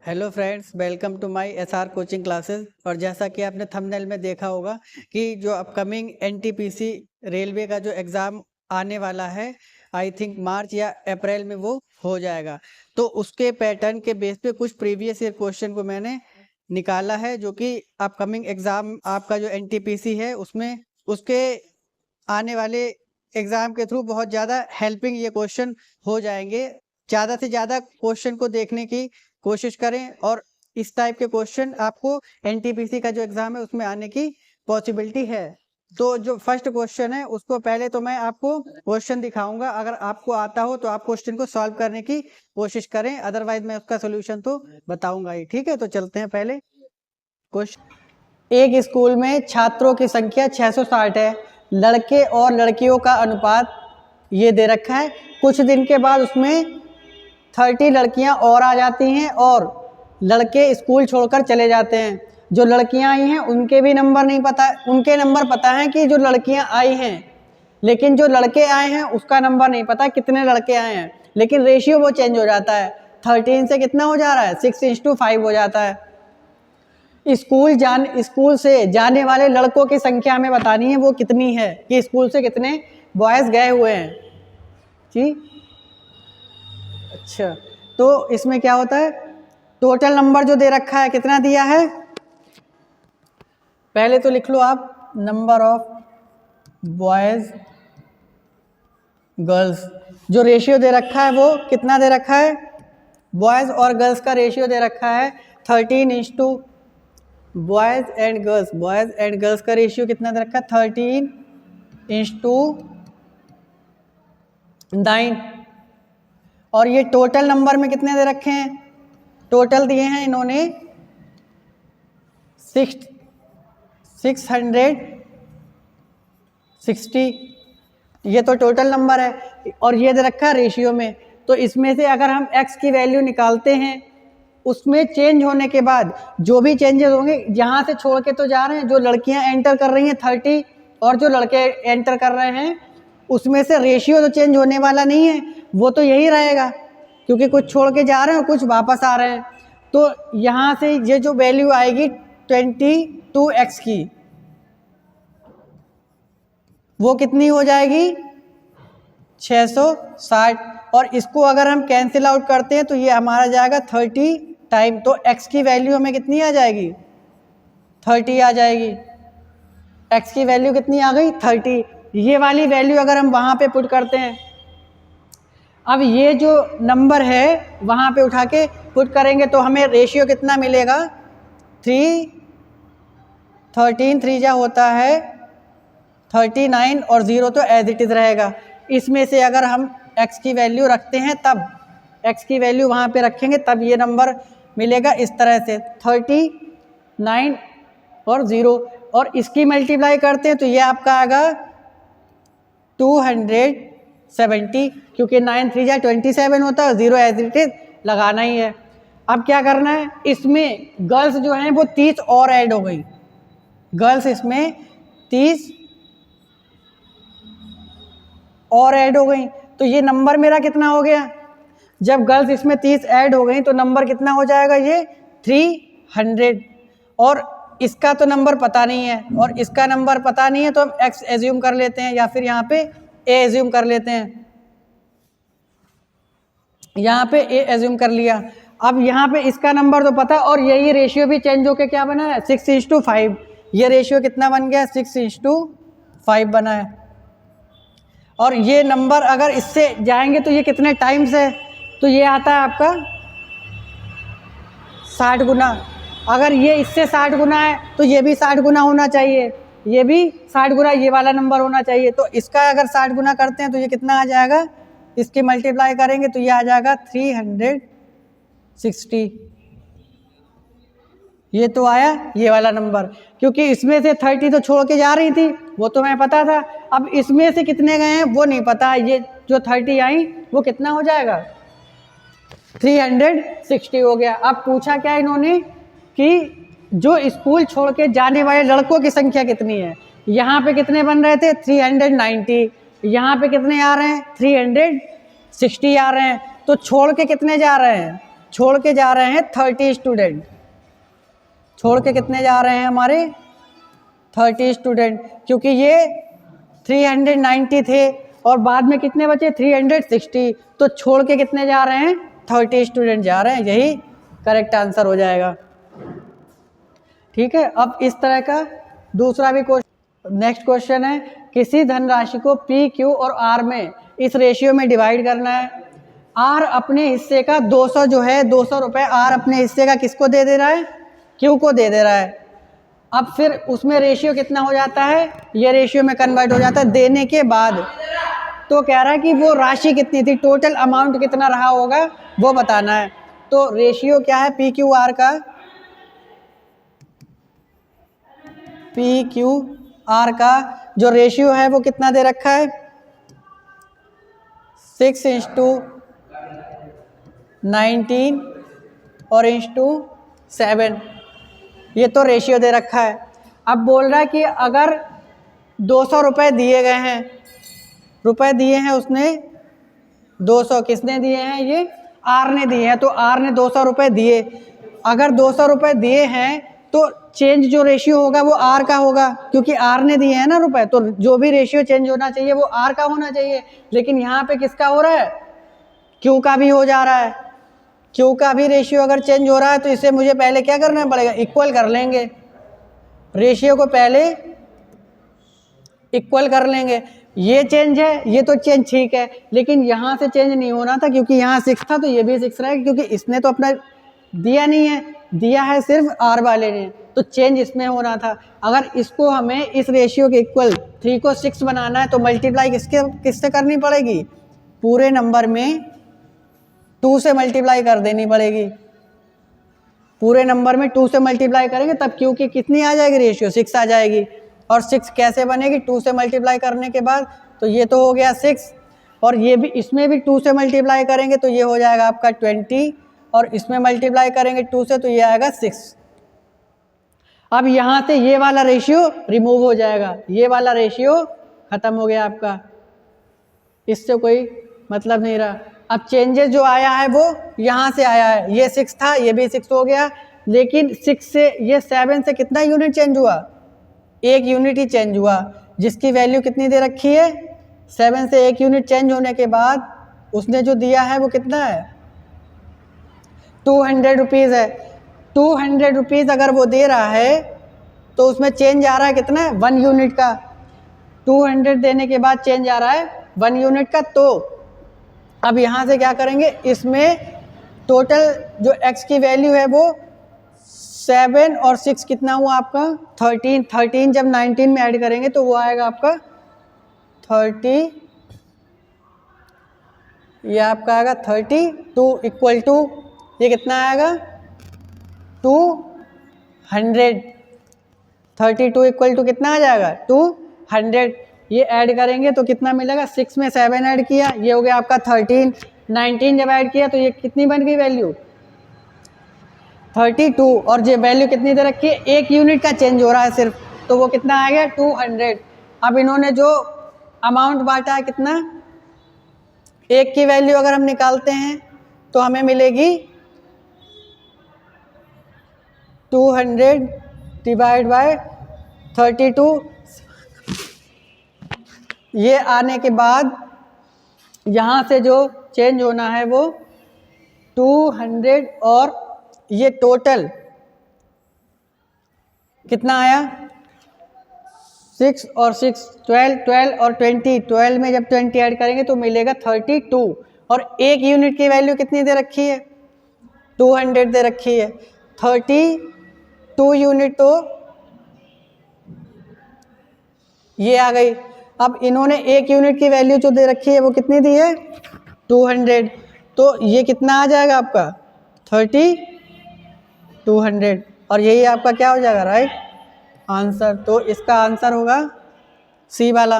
Hello friends, welcome to my SR coaching classes. और जैसा कि आपने थंबनेल में देखा होगा कि जो अपकमिंग एनटीपीसी रेलवे का जो एग्ज़ाम आने वाला है, आई थिंक मार्च या अप्रैल में वो हो जाएगा। तो उसके पैटर्न के बेस पे कुछ प्रीवियस ईयर क्वेश्चन को मैंने निकाला है, जो कि अपकमिंग एग्ज़ाम आपका जो एनटीपीसी है उसमें उसके आने वाले एग्ज़ाम के थ्रू बहुत ज़्यादा हेल्पिंग ये क्वेश्चन हो जाएंगे। ज़्यादा से ज़्यादा क्वेश्चन को देखने की कोशिश करें और इस टाइप के क्वेश्चन आपको एनटीपीसी का जो एग्ज़ाम है उसमें आने की पॉसिबिलिटी है। तो जो फर्स्ट क्वेश्चन है उसको पहले तो मैं आपको क्वेश्चन दिखाऊंगा, अगर आपको आता हो तो आप क्वेश्चन को सॉल्व करने की कोशिश करें, अदरवाइज मैं उसका सोल्यूशन तो बताऊंगा ही। ठीक है, तो चलते हैं पहले क्वेश्चन। एक स्कूल में छात्रों की संख्या 660 है, लड़के और लड़कियों का अनुपात ये दे रखा है। कुछ दिन के बाद उसमें 30 लड़कियां और आ जाती हैं और लड़के स्कूल छोड़कर चले जाते हैं। जो लड़कियां आई हैं उनके भी नंबर नहीं पता, उनके नंबर पता है कि जो लड़कियां आई हैं, लेकिन जो लड़के आए हैं उसका नंबर नहीं पता कितने लड़के आए हैं। लेकिन रेशियो वो चेंज हो जाता है, 13 से कितना हो जा रहा है, 6:5 हो जाता है। स्कूल से जाने वाले लड़कों की संख्या हमें बतानी है, वो कितनी है, कि स्कूल से कितने बॉयज़ गए हुए हैं। ठीक, अच्छा, तो इसमें क्या होता है, टोटल नंबर जो दे रखा है कितना दिया है, पहले तो लिख लो आप नंबर ऑफ बॉयज़ गर्ल्स। जो रेशियो दे रखा है वो कितना दे रखा है, बॉयज़ और गर्ल्स का रेशियो दे रखा है 13:, boys and girls, boys and girls का रेशियो कितना दे रखा है 13:9। और ये टोटल नंबर में कितने दे रखे हैं, टोटल दिए हैं इन्होंने 660, ये तो टोटल नंबर है और ये दे रखा है रेशियो में। तो इसमें से अगर हम x की वैल्यू निकालते हैं, उसमें चेंज होने के बाद जो भी चेंजेस होंगे, यहाँ से छोड़ के तो जा रहे हैं, जो लड़कियां एंटर कर रही हैं 30 और जो लड़के एंटर कर रहे हैं, उसमें से रेशियो तो चेंज होने वाला नहीं है, वो तो यही रहेगा, क्योंकि कुछ छोड़ के जा रहे हैं और कुछ वापस आ रहे हैं। तो यहाँ से ये जो वैल्यू आएगी 22x की, वो कितनी हो जाएगी 660। और इसको अगर हम कैंसिल आउट करते हैं तो ये हमारा जाएगा 30 टाइम, तो x की वैल्यू हमें कितनी आ जाएगी, 30 आ जाएगी। x की वैल्यू कितनी आ गई, 30। ये वाली वैल्यू अगर हम वहाँ पे पुट करते हैं, अब ये जो नंबर है वहाँ पे उठा के पुट करेंगे तो हमें रेशियो कितना मिलेगा, 13 3 जा होता है 39 और 0 तो एज इट इज़ रहेगा। इसमें से अगर हम x की वैल्यू रखते हैं, तब x की वैल्यू वहाँ पे रखेंगे तब ये नंबर मिलेगा इस तरह से 39 और 0, और इसकी मल्टीप्लाई करते हैं तो ये आपका आएगा 270, क्योंकि 9 3 जा 27 होता है, 0 एज इट इज लगाना ही है। अब क्या करना है, इसमें गर्ल्स जो हैं वो 30 और ऐड हो गई, गर्ल्स इसमें 30 और ऐड हो गई, तो ये नंबर मेरा कितना हो गया, जब गर्ल्स इसमें 30 ऐड हो गई तो नंबर कितना हो जाएगा, ये 300। और इसका तो नंबर पता नहीं है और इसका नंबर पता नहीं है, तो हम x एज्यूम कर लेते हैं या फिर यहाँ पे a एज्यूम कर लेते हैं। यहाँ पे a एज्यूम कर लिया। अब यहाँ पे इसका नंबर तो पता, और यही रेशियो भी चेंज होके क्या बना है, 6:5। ये रेशियो कितना बन गया, 6:5 बना है। और ये नंबर अगर इससे जाएंगे तो ये कितने टाइम्स है, तो ये आता है आपका 60 गुना। अगर ये इससे 60 गुना है तो ये भी 60 गुना होना चाहिए, ये भी 60 गुना ये वाला नंबर होना चाहिए। तो इसका अगर 60 गुना करते हैं तो ये कितना आ जाएगा, इसकी मल्टीप्लाई करेंगे तो ये आ जाएगा 360। ये तो आया ये वाला नंबर, क्योंकि इसमें से 30 तो छोड़ के जा रही थी, वो तो मैं पता था। अब इसमें से कितने गए हैं वो नहीं पता, ये जो 30 आई वो कितना हो जाएगा, 360 हो गया। अब पूछा क्या इन्होंने कि जो स्कूल छोड़ के जाने वाले लड़कों की संख्या कितनी है। यहाँ पे कितने बन रहे थे, 390, यहाँ पे कितने आ रहे हैं, 360 आ रहे हैं। तो छोड़ के कितने जा रहे हैं, छोड़ के जा रहे हैं 30 स्टूडेंट, छोड़ के कितने जा रहे हैं हमारे 30 स्टूडेंट, क्योंकि ये 390 थे और बाद में कितने बचे 360, तो छोड़ के कितने जा रहे हैं 30 स्टूडेंट जा रहे हैं, यही करेक्ट आंसर हो जाएगा। ठीक है, अब इस तरह का दूसरा भी क्वेश्चन, नेक्स्ट क्वेश्चन है, किसी धनराशि को पी, क्यू और आर में इस रेशियो में डिवाइड करना है। आर अपने हिस्से का 200 जो है 200 रुपये आर अपने हिस्से का किसको दे दे रहा है, क्यू को दे दे रहा है। अब फिर उसमें रेशियो कितना हो जाता है, ये रेशियो में कन्वर्ट हो जाता है देने के बाद। तो कह रहा है कि वो राशि कितनी थी, टोटल अमाउंट कितना रहा होगा वो बताना है। तो रेशियो क्या है पी क्यू आर का, पी क्यू आर का जो रेशियो है वो कितना दे रखा है 6:19 और 7, ये तो रेशियो दे रखा है। अब बोल रहा है कि अगर 200 रुपये दिए गए हैं, रुपए दिए हैं उसने 200, किसने दिए हैं, ये आर ने दिए हैं, तो आर ने 200 रुपये दिए। अगर 200 रुपये दिए हैं तो चेंज जो रेशियो होगा वो आर का होगा, क्योंकि आर ने दिए हैं ना रुपए, तो जो भी रेशियो चेंज होना चाहिए वो आर का होना चाहिए। लेकिन यहाँ पे किसका हो रहा है, क्यू का भी हो जा रहा है। क्यू का भी रेशियो अगर चेंज हो रहा है तो इसे मुझे पहले क्या करना पड़ेगा, इक्वल कर लेंगे, रेशियो को पहले इक्वल कर लेंगे। ये चेंज है, ये तो चेंज ठीक है, लेकिन यहाँ से चेंज नहीं होना था, क्योंकि यहाँ 6 था तो ये भी 6 रहेगा, क्योंकि इसने तो अपना दिया नहीं है, दिया है सिर्फ आर वाले ने, तो चेंज इसमें होना था। अगर इसको हमें इस रेशियो के इक्वल 3 को 6 बनाना है तो मल्टीप्लाई किससे करनी पड़ेगी, पूरे नंबर में 2 से मल्टीप्लाई कर देनी पड़ेगी। पूरे नंबर में 2 से मल्टीप्लाई करेंगे तब क्यू की कितनी आ जाएगी रेशियो, 6 आ जाएगी। और 6 कैसे बनेगी, 2 से मल्टीप्लाई करने के बाद, तो ये तो हो गया 6, और ये भी, इसमें भी 2 से मल्टीप्लाई करेंगे तो ये हो जाएगा आपका 20, और इसमें मल्टीप्लाई करेंगे 2 से तो ये आएगा 6। अब यहाँ से ये वाला रेशियो रिमूव हो जाएगा, ये वाला रेशियो खत्म हो गया आपका, इससे कोई मतलब नहीं रहा। अब चेंजेस जो आया है वो यहाँ से आया है, ये 6 था, ये भी 6 हो गया, लेकिन 6 से ये 7 से कितना यूनिट चेंज हुआ, 1 यूनिट ही चेंज हुआ, जिसकी वैल्यू कितनी दे रखी है 7 से 1 यूनिट चेंज होने के बाद उसने जो दिया है वो कितना है 200 रुपीज़ है। 200 रुपीज़ अगर वो दे रहा है तो उसमें चेंज आ रहा है कितना है 1 यूनिट का। 200 देने के बाद चेंज आ रहा है 1 यूनिट का। तो अब यहाँ से क्या करेंगे, इसमें टोटल जो x की वैल्यू है वो 7 और 6 कितना हुआ आपका 13 जब 19 में ऐड करेंगे तो वो आएगा आपका 30, ये आपका आएगा 32 इक्वल टू ये कितना आएगा 200। 32 इक्वल टू कितना आ जाएगा 200। ये ऐड करेंगे तो कितना मिलेगा, 6 में 7 ऐड किया, ये हो गया आपका 13, 19 जब ऐड किया तो ये कितनी बन गई वैल्यू 32, और ये वैल्यू कितनी दे रखी है 1 यूनिट का चेंज हो रहा है सिर्फ, तो वो कितना आ गया 200। अब इन्होंने जो अमाउंट बांटा है कितना, 1 की वैल्यू अगर हम निकालते हैं तो हमें मिलेगी 200 डिवाइड बाय 32। ये आने के बाद यहाँ से जो चेंज होना है वो 200, और ये टोटल कितना आया 6 और 6 12 और 20, 12 में जब 20 ऐड करेंगे तो मिलेगा 32, और 1 यूनिट की वैल्यू कितनी दे रखी है 200 दे रखी है, 32 यूनिट तो ये आ गई। अब इन्होंने 1 यूनिट की वैल्यू जो दे रखी है वो कितनी दी है 200, तो ये कितना आ जाएगा आपका 200, और यही आपका क्या हो जाएगा राइट आंसर। तो इसका आंसर होगा सी वाला,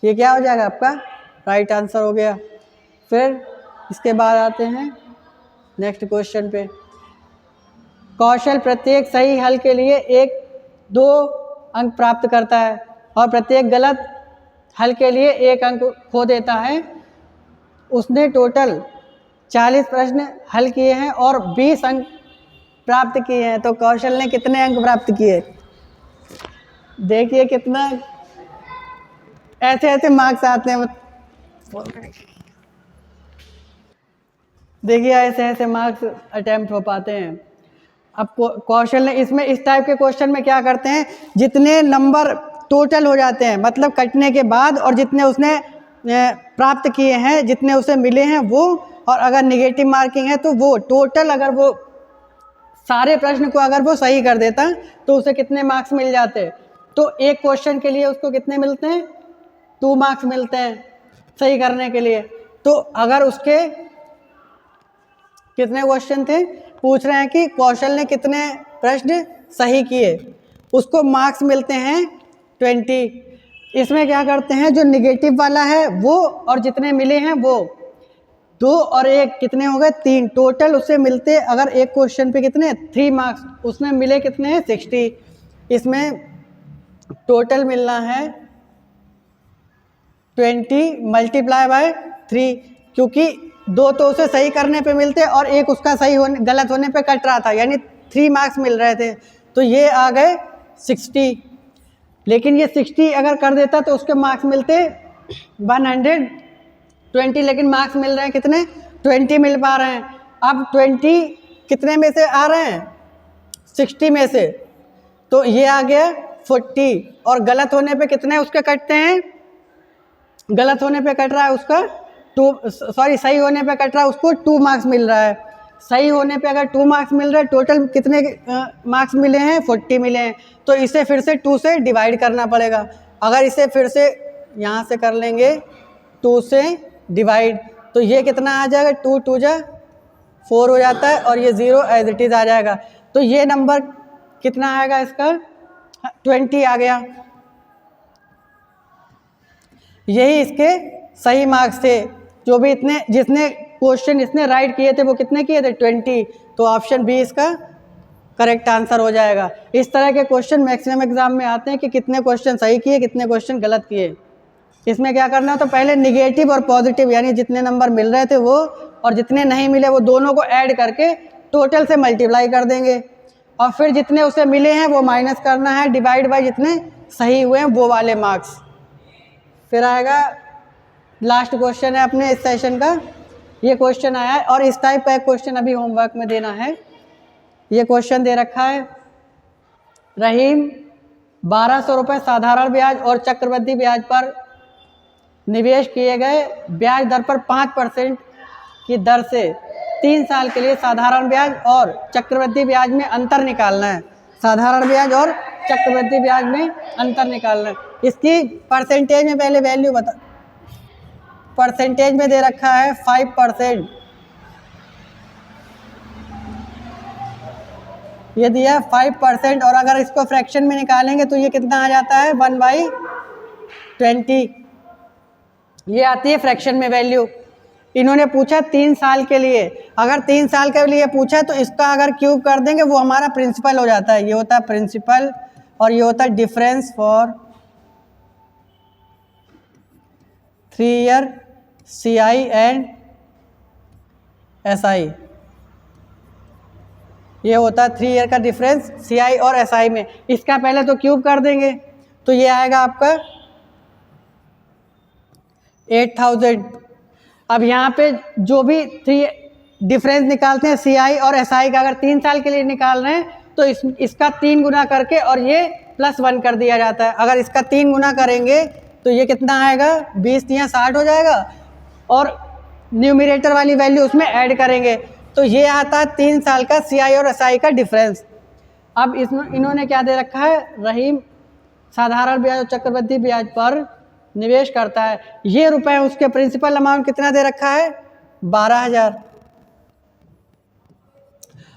ये क्या हो जाएगा आपका राइट आंसर हो गया। फिर इसके बाद आते हैं नेक्स्ट क्वेश्चन पे। कौशल प्रत्येक सही हल के लिए 1-2 अंक प्राप्त करता है और प्रत्येक गलत हल के लिए 1 अंक खो देता है। उसने टोटल 40 प्रश्न हल किए हैं और 20 अंक प्राप्त किए हैं। तो कौशल ने कितने अंक प्राप्त किए? देखिए कितना ऐसे ऐसे मार्क्स आते हैं। देखिए ऐसे ऐसे मार्क्स अटेम्प्ट हो पाते हैं। अब कौशल ने इसमें इस टाइप के क्वेश्चन में क्या करते हैं, जितने नंबर टोटल हो जाते हैं मतलब कटने के बाद, और जितने उसने प्राप्त किए हैं, जितने उसे मिले हैं वो, और अगर नेगेटिव मार्किंग है तो वो टोटल, अगर वो सारे प्रश्न को अगर वो सही कर देता तो उसे कितने मार्क्स मिल जाते। तो एक क्वेश्चन के लिए उसको कितने मिलते हैं? 2 मार्क्स मिलते हैं सही करने के लिए। तो अगर उसके कितने क्वेश्चन थे, पूछ रहे हैं कि कौशल ने कितने प्रश्न सही किए, उसको मार्क्स मिलते हैं 20। इसमें क्या करते हैं, जो निगेटिव वाला है वो और जितने मिले हैं वो, 2 और 1 कितने हो गए? 3 टोटल उसे मिलते। अगर एक क्वेश्चन पे कितने? 3 मार्क्स, उसमें मिले कितने हैं? 60। इसमें टोटल मिलना है 20 मल्टीप्लाई बाय 3, क्योंकि 2 तो उसे सही करने पे मिलते और 1 उसका सही होने गलत होने पे कट रहा था, यानी 3 मार्क्स मिल रहे थे। तो ये आ गए 60। लेकिन ये 60 अगर कर देता तो उसके मार्क्स मिलते 120, लेकिन मार्क्स मिल रहे हैं कितने? 20 मिल पा रहे हैं। अब 20 कितने में से आ रहे हैं? 60 में से। तो ये आ गया 40, और गलत होने पे कितने उसके कटते हैं? गलत होने पे कट रहा है उसका सही होने पे कट रहा है उसको 2 मार्क्स मिल रहा है। सही होने पे अगर 2 मार्क्स मिल रहा है, टोटल कितने मार्क्स मिले हैं? 40 मिले हैं। तो इसे फिर से 2 से डिवाइड करना पड़ेगा। अगर इसे फिर से यहाँ से कर लेंगे 2 से डिवाइड, तो ये कितना आ जाएगा? 2 2 जा 4 हो जाता है, और ये 0 एज इट इज़ आ जाएगा। तो ये नंबर कितना आएगा इसका? 20 आ गया। यही इसके सही मार्क्स थे। जो भी जिसने क्वेश्चन इसने राइट किए थे वो कितने किए थे? 20। तो ऑप्शन बी इसका करेक्ट आंसर हो जाएगा। इस तरह के क्वेश्चन मैक्सिमम एग्जाम में आते हैं कि कितने क्वेश्चन सही किए, कितने क्वेश्चन गलत किए। इसमें क्या करना है, तो पहले निगेटिव और पॉजिटिव, यानी जितने नंबर मिल रहे थे वो और जितने नहीं मिले वो दोनों को ऐड करके टोटल से मल्टीप्लाई कर देंगे, और फिर जितने उसे मिले हैं वो माइनस करना है, डिवाइड बाय जितने सही हुए हैं वो वाले मार्क्स। फिर आएगा लास्ट क्वेश्चन है अपने इस सेशन का, ये क्वेश्चन आया है, और इस टाइप का एक क्वेश्चन अभी होमवर्क में देना है। ये क्वेश्चन दे रखा है, रहीम 1200 रुपये साधारण ब्याज और चक्रवृद्धि ब्याज पर निवेश किए गए ब्याज दर पर 5% की दर से 3 साल के लिए साधारण ब्याज और चक्रवृद्धि ब्याज में अंतर निकालना है। साधारण ब्याज और चक्रवृद्धि ब्याज में अंतर निकालना है। इसकी परसेंटेज में पहले वैल्यू बता, परसेंटेज में दे रखा है 5%, ये दिया 5%, और अगर इसको फ्रैक्शन में निकालेंगे तो ये कितना आ जाता है? 1/20। ये आती है फ्रैक्शन में वैल्यू। इन्होंने पूछा 3 साल के लिए, अगर 3 साल के लिए पूछा तो इसका अगर क्यूब कर देंगे वो हमारा प्रिंसिपल हो जाता है। ये होता है प्रिंसिपल, और ये होता है difference for 3 year CI and SI। ये होता है 3 ईयर का डिफरेंस CI और SI में। इसका पहले तो क्यूब कर देंगे तो ये आएगा आपका 8000। अब यहाँ पे जो भी 3 डिफरेंस निकालते हैं CI और SI का, अगर 3 साल के लिए निकाल रहे हैं तो इसका 3 गुना करके और ये +1 कर दिया जाता है। अगर इसका 3 गुना करेंगे तो ये कितना आएगा? 20 या 60 हो जाएगा, और न्यूमरेटर वाली वैल्यू उसमें ऐड करेंगे तो ये आता है 3 साल का CI और SI का डिफरेंस। अब इसमें इन्होंने क्या दे रखा है, रहीम साधारण ब्याज और चक्रवृद्धि ब्याज पर निवेश करता है। ये रुपए उसके प्रिंसिपल अमाउंट कितना दे रखा है? 12,000,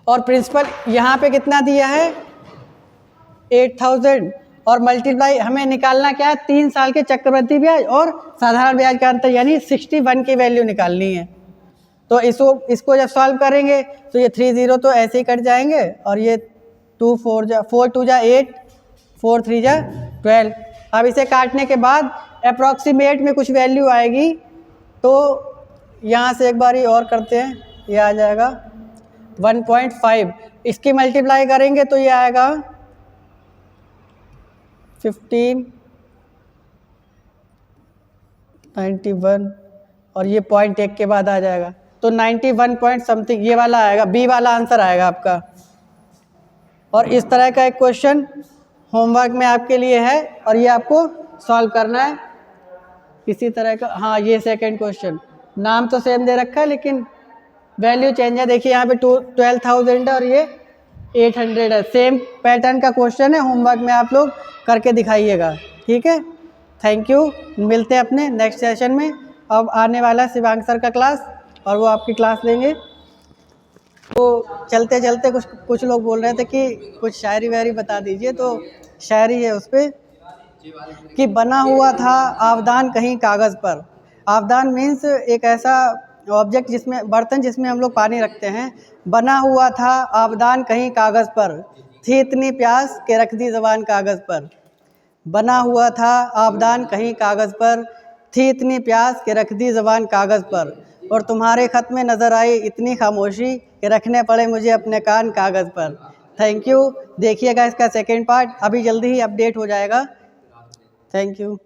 और प्रिंसिपल यहाँ पे कितना दिया है? 8,000, और मल्टीप्लाई हमें निकालना क्या है? 3 साल के चक्रवृद्धि ब्याज और साधारण ब्याज का अंतर, यानी 61 की वैल्यू निकालनी है। तो इसको जब सॉल्व करेंगे तो ये 3 0 तो ऐसे ही कट जाएंगे, और ये 2 4 जा 4 2 जा 8, 4 3 जा 12। अब इसे काटने के बाद अप्रॉक्सीमेट में कुछ वैल्यू आएगी, तो यहाँ से एक बार ही और करते हैं, ये आ जाएगा 1.5, इसकी मल्टीप्लाई करेंगे तो ये आएगा 1591 और ये 0.1 के बाद आ जाएगा तो 91 पॉइंट समथिंग, ये वाला आएगा, बी वाला आंसर आएगा आपका। और इस तरह का एक क्वेश्चन होमवर्क में आपके लिए है और ये आपको सॉल्व करना है इसी तरह का। हाँ, ये सेकंड क्वेश्चन, नाम तो सेम दे रखा है लेकिन वैल्यू चेंज है। देखिए यहाँ पे 12,000 है और ये 800 है। सेम पैटर्न का क्वेश्चन है, होमवर्क में आप लोग करके दिखाइएगा, ठीक है। थैंक यू, मिलते हैं अपने नेक्स्ट सेशन में। अब आने वाला है शिवांग सर का क्लास और वो आपकी क्लास लेंगे। तो चलते चलते कुछ लोग बोल रहे थे कि कुछ शायरी वायरी बता दीजिए, तो शायरी है उस पर कि बना हुआ था आबदान कहीं कागज़ पर। आबदान मीन्स एक ऐसा ऑब्जेक्ट जिसमें, बर्तन जिसमें हम लोग पानी रखते हैं। बना हुआ था आबदान कहीं कागज़ पर, थी इतनी प्यास कि रख दी ज़बान कागज़ पर। बना हुआ था आबदान कहीं कागज़ पर, थी इतनी प्यास कि रख दी ज़बान कागज़ पर। और तुम्हारे ख़त में नज़र आई इतनी खामोशी कि रखने पड़े मुझे अपने कान कागज़ पर। थैंक यू, देखिएगा इसका सेकेंड पार्ट, अभी जल्दी ही अपडेट हो जाएगा। Thank you.